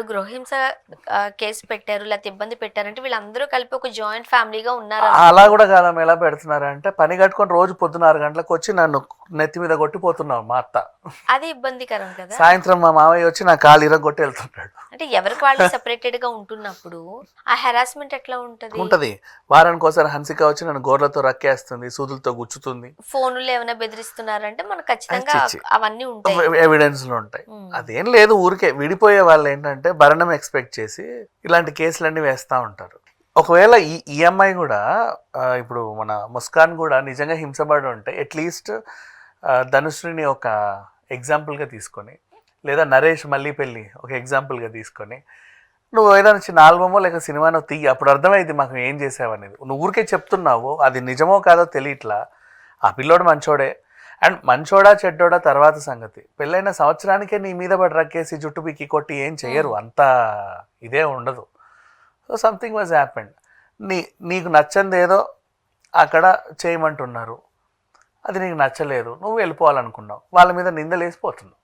గృహహింస కేస్ పెట్టారు, లేతే ఇబ్బంది పెట్టారంటే వీళ్ళందరూ కలిపి ఒక జాయింట్ ఫ్యామిలీగా ఉన్నారు అలా అనుకుందాం. కూడా కాదమ్మ, ఎలా పెడుతున్నారంటే పని కట్టుకొని రోజు పొద్దున 6 గంటలకు వచ్చి నన్ను నెత్తి మీద కొట్టిపోతున్నావు మా అత్త. అది ఇబ్బందికరం కదా! సాయంత్రం మా మామయ్య వచ్చి నా కాలు ఇరగొట్టి వెళ్తుంటాడు. అంటే ఎవరికి వాళ్ళు సెపరేటెడ్ గా ఉంటున్నప్పుడు ఆ హెరాస్మెంట్ ఎట్లా ఉంటది? ఉంటది. వారానికి ఒకసారి హన్సిక వచ్చి నన్ను గోర్లతో రక్కేస్తుంది, సూదులతో గుచ్చుతుంది. ఫోనుల్లో ఏమైనా బెదిరిస్తున్నారంటే మనకు ఖచ్చితంగా చిచ్చి. అవన్నీ ఉంటాయి. ఎవిడెన్స్లు ఉంటాయి. ఉమ్. అదేం లేదు, ఊరికే విడిపోయే వాళ్ళు ఏంటంటే భరణం ఎక్స్పెక్ట్ చేసి ఇలాంటి కేసులన్నీ వేస్తూ ఉంటారు. ఒకవేళ ఈ అమ్మాయి కూడా ఇప్పుడు మన ముస్కాన్ కూడా నిజంగా హింసపడి ఉంటే అట్లీస్ట్ ధనుశ్రీని ఒక ఎగ్జాంపుల్గా తీసుకొని, లేదా నరేష్ మల్లీపల్లి ఒక ఎగ్జాంపుల్గా తీసుకొని, నువ్వు ఏదైనా చిన్న ఆల్బమో లేక సినిమానో తీయి, అప్పుడు అర్థమైంది మాకు ఏం చేసావనేది. నువ్వు ఊరికే చెప్తున్నావు, అది నిజమో కాదో తెలియట్లా. ఆ పిల్లోడు మంచోడే, అండ్ మంచోడా చెడ్డోడా తర్వాత సంగతి. పెళ్ళైన సంవత్సరానికే నీ మీద పడి రక్కేసి జుట్టు పీకి కొట్టి ఏం చెయ్యరు, అంత ఇదే ఉండదు. So something was happened. నీకు నచ్చంది ఏదో అక్కడ చేయమంటున్నారు, అది నీకు నచ్చలేదు, నువ్వు వెళ్ళిపోవాలనుకున్నావు, వాళ్ళ మీద నిందలేసిపోతున్నావు.